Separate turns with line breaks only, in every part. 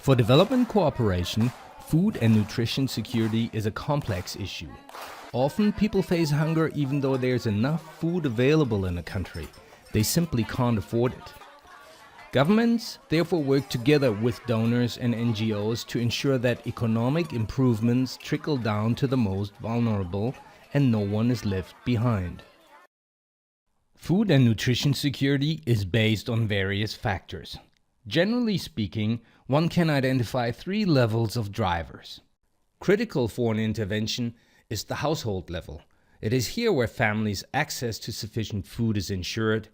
For development cooperation, food and nutrition security is a complex issue. Often people face hunger even though there's enough food available in a country. They simply can't afford it. Governments therefore work together with donors and NGOs to ensure that economic improvements trickle down to the most vulnerable and no one is left behind. Food and nutrition security is based on various factors. Generally speaking, one can identify 3 levels of drivers. Critical for an intervention is the household level. It is here where families' access to sufficient food is ensured,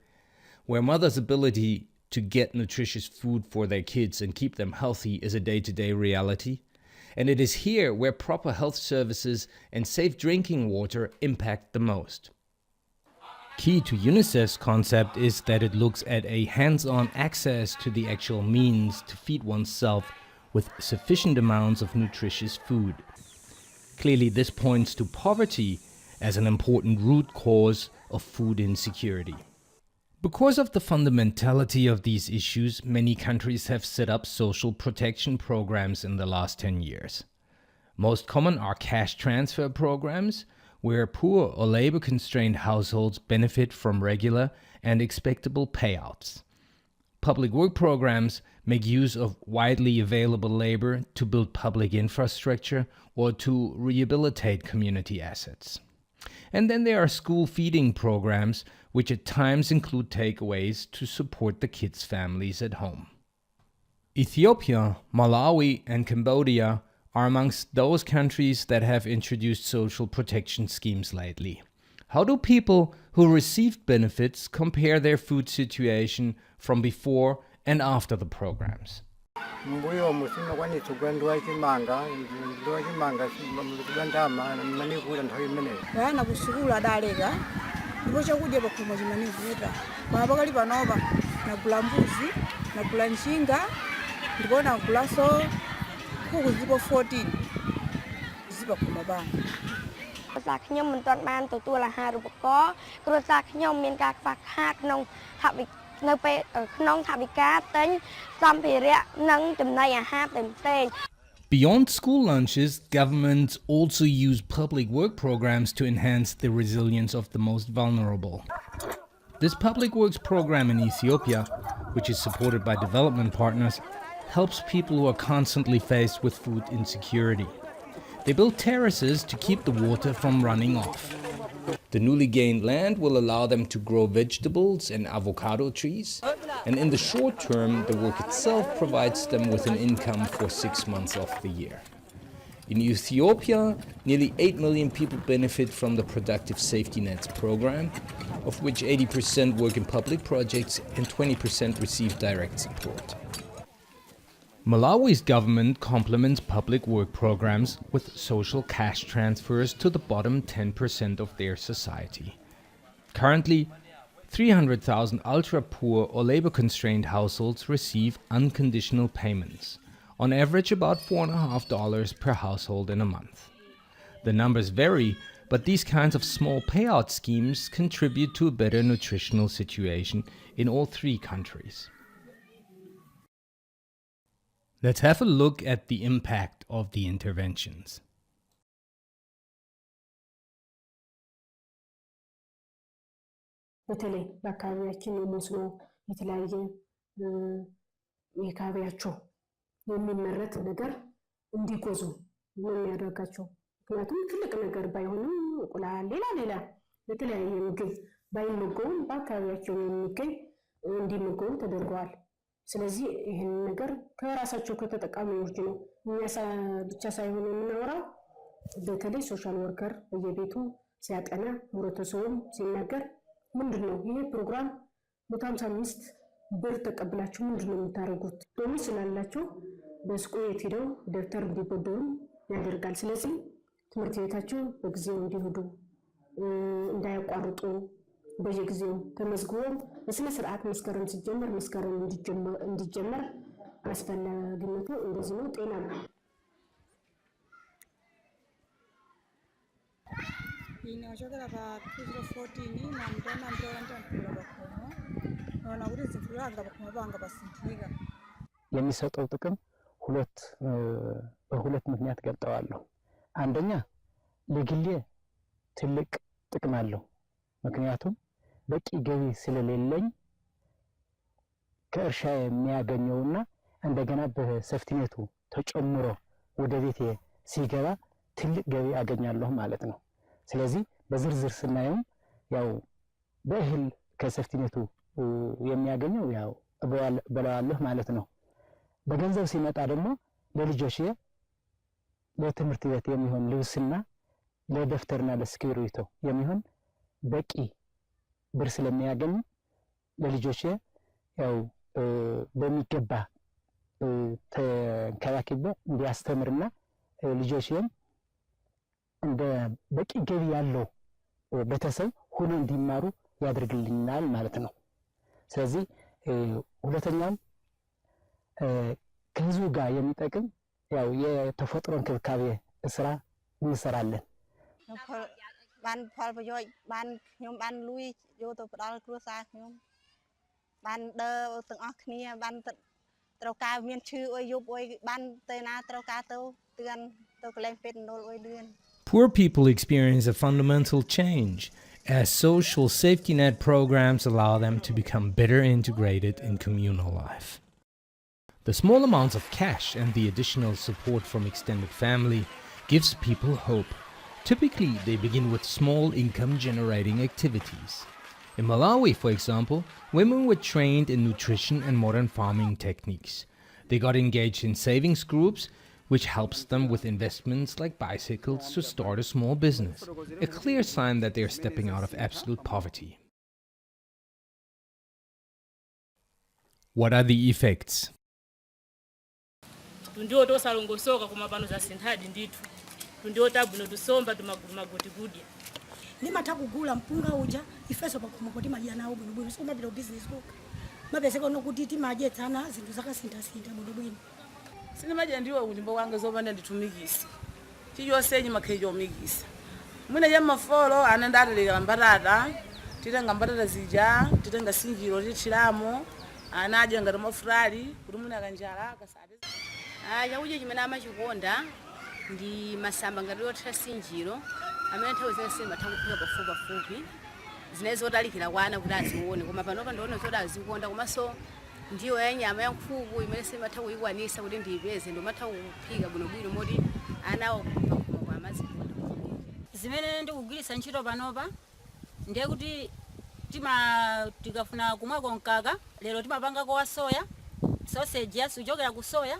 where mothers' ability to get nutritious food for their kids and keep them healthy is a day-to-day reality. And it is here where proper health services and safe drinking water impact the most. Key to UNICEF's concept is that it looks at a hands-on access to the actual means to feed oneself with sufficient amounts of nutritious food. Clearly, this points to poverty as an important root cause of food insecurity. Because of the fundamentality of these issues, many countries have set up social protection programs in the last 10 years. Most common are cash transfer programs, where poor or labor-constrained households benefit from regular and expectable payouts. Public work programs make use of widely available labor to build public infrastructure or to rehabilitate community assets. And then there are school feeding programs, which at times include takeaways to support the kids' families at home. Ethiopia, Malawi, and Cambodia are amongst those countries that have introduced social protection schemes lately. How do people who received benefits compare their food situation from before and after the programs? Beyond school lunches, governments also use public work programs to enhance the resilience of the most vulnerable. This public works program in Ethiopia, which is supported by development partners, helps people who are constantly faced with food insecurity. They build terraces to keep the water from running off. The newly gained land will allow them to grow vegetables and avocado trees, and in the short term, the work itself provides them with an income for 6 months of the year. In Ethiopia, nearly 8 million people benefit from the Productive Safety Nets program, of which 80% work in public projects and 20% receive direct support. Malawi's government complements public work programs with social cash transfers to the bottom 10% of their society. Currently, 300,000 ultra-poor or labor-constrained households receive unconditional payments, on average about $4.50 per household in a month. The numbers vary, but these kinds of small payout schemes contribute to a better nutritional situation in all 3 countries. Let's have a look at the impact of the interventions.
በተለይ በአካባቢያችን የመስኖ የተለያየ የካባቢያቸው የሚመረት ነገር እንዲጎዙ ነው የሚያደርጋቸው። ምክንያቱም ትልቅ ነገር ባይሆንም እንቁላል ሌላ የተለያየ ምግብ ባይመገቡም በአካባቢያቸው የሚገኝ እንዲመገቡ ተደርገዋል። ስለዚህ ይሄን ነገር ከራሳቸው ከተጠቃሚዎች ነው እኛ ብቻ ሳይሆን የምናወራው። በተለይ ሶሻል ወርከር በየቤቱ ሲያጠና ህብረተሰቡም ሲናገር ምንድነው ይሄ ፕሮግራም 155 ብር ተቀብላችሁ ምንድነው የምታደርጉት ደሞ ስላላችሁ በስቆየት ሄደው ደብተር እንዲበደሩ ያደርጋል። ስለዚህ ትምህርት ቤታቸው በጊዜው እንዲሄዱ እንዳያቋርጡ በየጊዜው ተመዝግበው በስነ ስርዓት መስከረም ሲጀመር መስከረም እንዲጀመር አስፈላጊነቱ እንደዚህ ነው። ጤና ነው።
Inashokera pa 2014 na mtana mtana bakhono nona kuti zimfulanga bakhono banga basinthika
የሚሰጠው ጥቅም በሁለት ምክንያት ገልጠዋለሁ። አንደኛ ለግሌ ትልቅ ጥቅም አለው። ምክንያቱም በቂ ገቢ ስለሌለኝ ከእርሻ የሚያገኘውና እንደገና በሰፍቲኔቱ ተጨምሮ ወደ ቤቴ ሲገባ ትልቅ ገቢ አገኛለሁ ማለት ነው። ስለዚህ በዝርዝር ስናየው ያው በእህል ከሰፍቲኔቱ የሚያገኘው ያው በለዋለሁ ማለት ነው። በገንዘብ ሲመጣ ደግሞ ለልጆቼ ለትምህርት ቤት የሚሆን ልብስና ለደፍተርና ለስክሪብቶ የሚሆን በቂ ብር ስለሚያገኝ ለልጆቼ ያው በሚገባ ተንከባክቤ እንዲያስተምርና ልጆቼም እንደ በቂ ገቢ ያለው ቤተሰብ ሆኖ እንዲማሩ ያደርግልኛል ማለት ነው። ስለዚህ ሁለተኛም ከህዝቡ ጋር የሚጠቅም ያው የተፈጥሮ እንክብካቤ ስራ እንሰራለን።
ban pholประโยชน์ ban ខ្ញុំ ban លុយយកទៅផ្ដល់គ្រួសារខ្ញុំ ban ដើរទាំងអស់គ្នា ban ត្រូវការមានឈឺអុយយប់អុយ ban ទៅណាត្រូវការទៅទឿនទៅកន្លែងពេទ្យនលអុយលឿន
Poor people experience a fundamental change as social safety net programs allow them to become better integrated in communal life. The small amounts of cash and the additional support from extended family gives people hope. Typically, they begin with small income-generating activities. In Malawi, for example, women were trained in nutrition and modern farming techniques. They got engaged in savings groups, which helps them with investments like bicycles to start a small business, a clear sign that they are stepping out of absolute poverty. What are the effects?
Ndio tabuno tusomba tumagoti kudya
nimata kugula mpunga uja ifeso pakumagoti majana au bwino soma bila business book mabese kono kuti timajetsana zintu zakasinda bwino
sine maje ndiwo ulimbo wange zobanda nditumikisa chiyosenyi makhejo mikisa mwina ya mafolo anandatalika mbatata titenga mbatata zija titenga sinjiro tichilamo anaje ngati mafurali kuti mwina kanjala kasade
yauje chimene amachikonda ndi masamba ngati yotha sinjiro amene nthawi zonse mathakuphika pafupi zinezo otalikira kwana kuti azione koma panopa ndiona zoti azikonda komanso ndiyo ya nyama ya nkhuku imene simatha kuyikwanisa kuti ndiyipeze ndomatha kuphika bwinobwino moti anawo pakuma kwa amazikonda
zimene ndikugwiritsa ntchito panopa ndiye kuti tikafuna kumwako mkaka lero timapangako wa soya sausage yasu kuchokera ku soya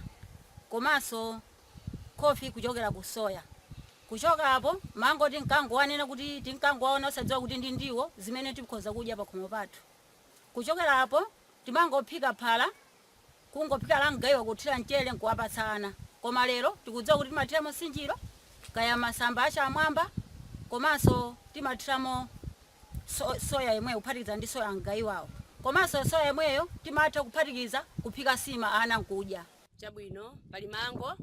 komanso coffee kuchokera ku soya kuchoka hapo mango tinkango wanena kuti tinkango waona osadziwa kuti ndiwo zimene tikhoza kudya pakhomo pathu kuchokera hapo timangophika phala kungophika langayiwa kuthira mchere nkuwapatsana koma lero tikudziwa kuti timathiramo sinjiro kaya masamba acha amwamba komanso timathiramo soya yemwe kuphatikiza ndi soya ngayiwawo komanso soya yemweyo timatha kuphatikiza kuphika sima ana nkudya
chabwino pali mango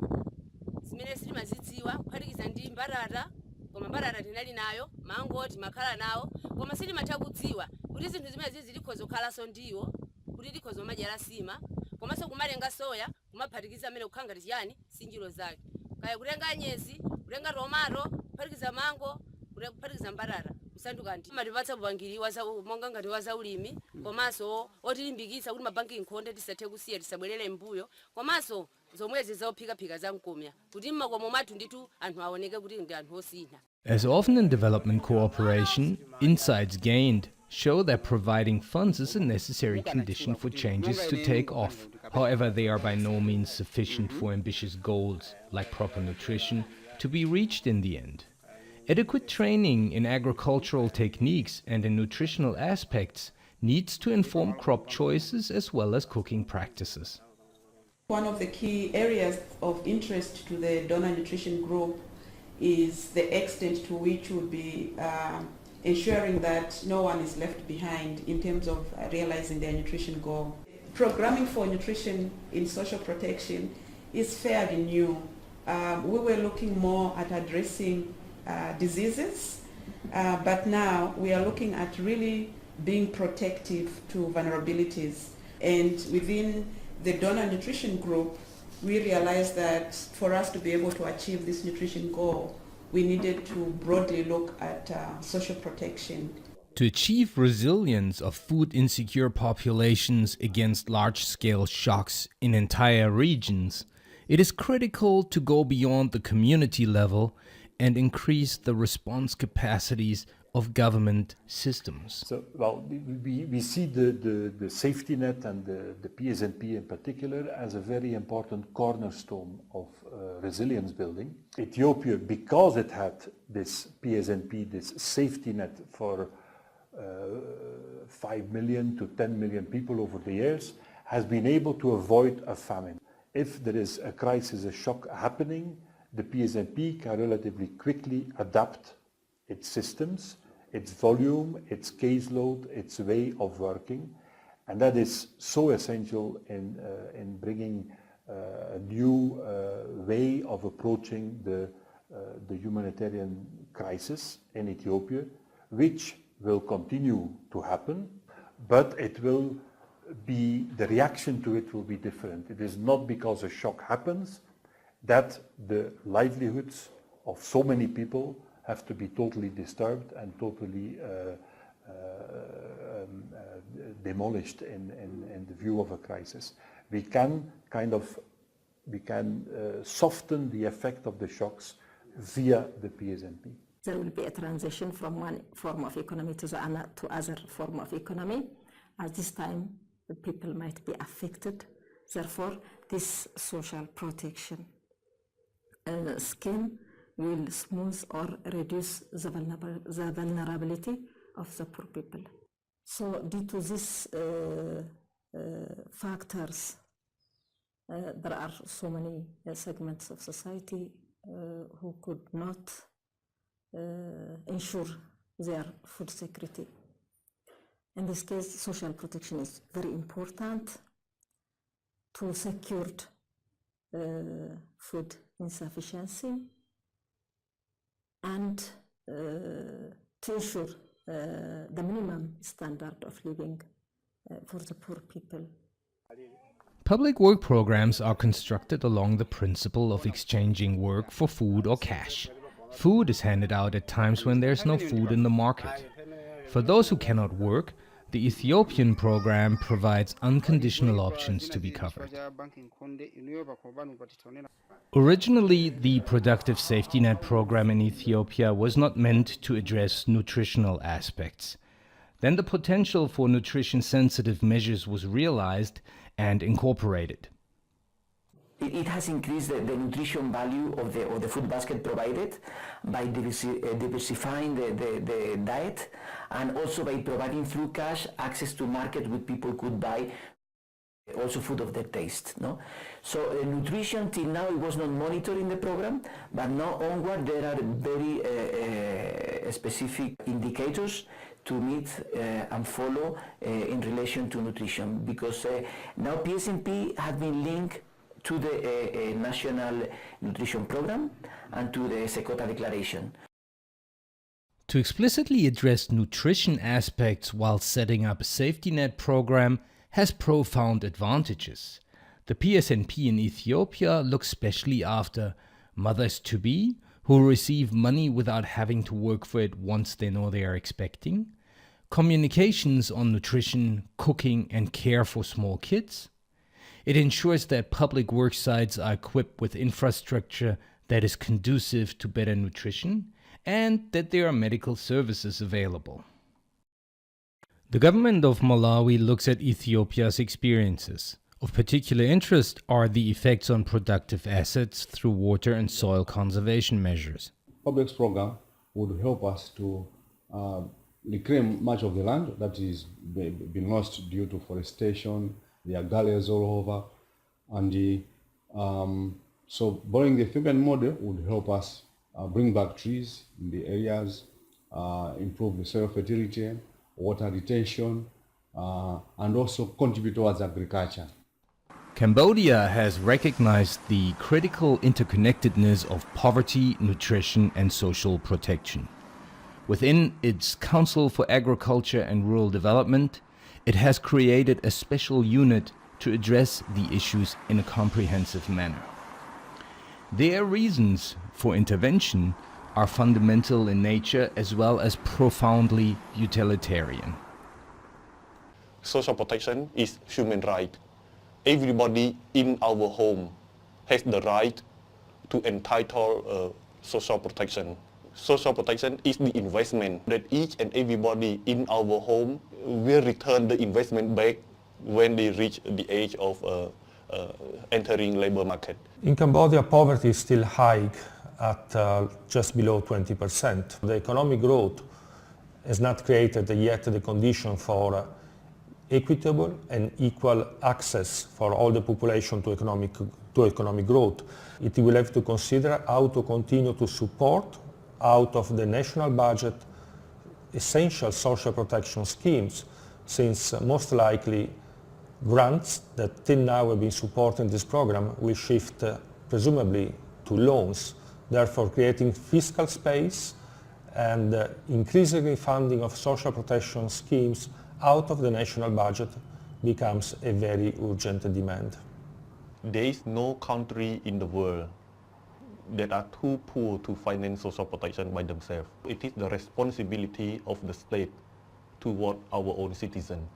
zimene sitimazidziwa kuphatikiza ndi mbarata koma mbarata tinali nayo mango timakhala nawo koma sitimatha kudziwa kuti zinthu zimene zilikhoza kukhalanso ndiwo kuti likhoza madyala sima komanso kumalenga soya kumaphatikiza amene kukhanga tiyani sinjiro zake kaya kutenga nyezi kutenga tomato kuphatikiza mango kuphatikiza mbarata kusanduka ndi matipatsa upangiri monga ngati wa zaulimi komanso otilimbikitsa kuti mabanki nkhonde tisathe kusiya tisabwerere mbuyo komanso zomwezi zophika za mkomya kuti mmakomo mathu nditu anthu aoneke kuti ndi anthu osintha.
As often in development cooperation, insights gained show that providing funds is a necessary condition for changes to take off. However, they are by no means sufficient for ambitious goals, like proper nutrition, to be reached in the end. Adequate training in agricultural techniques and in nutritional aspects needs to inform crop choices as well as cooking practices.
One of the key areas of interest to the donor nutrition group is the extent to which we'll be ensuring that no one is left behind in terms of realizing their nutrition goal. Programming for nutrition in social protection is fairly new. We were looking more at addressing diseases, but now we are looking at really being protective to vulnerabilities. And within the donor nutrition group, we realized that for us to be able to achieve this nutrition goal, we needed to broadly look at social protection.
To achieve resilience of food insecure populations against large-scale shocks in entire regions, it is critical to go beyond the community level and increase the response capacities of government systems.
So, well, we see the safety net and the PSNP in particular as a very important cornerstone of resilience building. Ethiopia, because it had this PSNP, this safety net for 5 million to 10 million people over the years, has been able to avoid a famine. If there is a crisis, a shock happening, the PSNP can relatively quickly adapt its systems, its volume, its caseload, its way of working, and that is so essential in bringing a new way of approaching the humanitarian crisis in Ethiopia, which will continue to happen, but it will be, the reaction to it will be different. It is not because a shock happens that the livelihoods of so many people have to be totally disturbed and totally demolished in the view of a crisis. We can soften the effect of the shocks via the PSNP.
There will be a transition from one form of economy to other form of economy. At this time, the people might be affected. Therefore, this social protection scheme will smooth or reduce the vulnerability of the poor people. So due to these factors, there are so many segments of society who could not ensure their food security. In this case, social protection is very important to secure food insufficiency and to ensure the minimum standard of living for the poor people.
Public work programs are constructed along the principle of exchanging work for food or cash. Food is handed out at times when there's no food in the market. For those who cannot work, the Ethiopian program provides unconditional options to be covered. Originally, the Productive Safety Net program in Ethiopia was not meant to address nutritional aspects. Then the potential for nutrition-sensitive measures was realized and incorporated.
It has increased the nutrition value of the food basket provided by diversifying the diet, and also by providing through cash access to market where people could buy also food of their taste. No? So nutrition till now it was not monitored in the program, but now onward there are very specific indicators to meet and follow in relation to nutrition, because now PSNP has been linked to the National Nutrition Program and to the Secota Declaration.
To explicitly address nutrition aspects while setting up a safety net program has profound advantages. The PSNP in Ethiopia looks specially after mothers-to-be who receive money without having to work for it once they know they are expecting, communications on nutrition, cooking and care for small kids. It ensures that public work sites are equipped with infrastructure that is conducive to better nutrition and that there are medical services available. The government of Malawi looks at Ethiopia's experiences. Of particular interest are the effects on productive assets through water and soil conservation measures.
Public program would help us to reclaim much of the land that is been lost due to forestation. There are gullies all over, and so borrowing the Ethiopian model would help us bring back trees in the areas, improve the soil fertility, water retention, and also contribute towards agriculture.
Cambodia has recognized the critical interconnectedness of poverty, nutrition, and social protection. Within its Council for Agriculture and Rural Development, it has created a special unit to address the issues in a comprehensive manner. Their reasons for intervention are fundamental in nature as well as profoundly utilitarian.
Social protection is human right. Everybody in our home has the right to entitle social protection. Social protection is the investment that each and everybody in our home will return the investment back when they reach the age of entering labor market.
In Cambodia, poverty is still high at just below 20%. The economic growth has not created yet the condition for equitable and equal access for all the population to economic growth. It will have to consider how to continue to support out of the national budget essential social protection schemes, since most likely grants that till now have been supporting this program will shift presumably to loans, therefore creating fiscal space and increasingly funding of social protection schemes out of the national budget becomes a very urgent demand.
There is no country in the world that are too poor to finance social protection by themselves. It is the responsibility of the state toward our own citizens.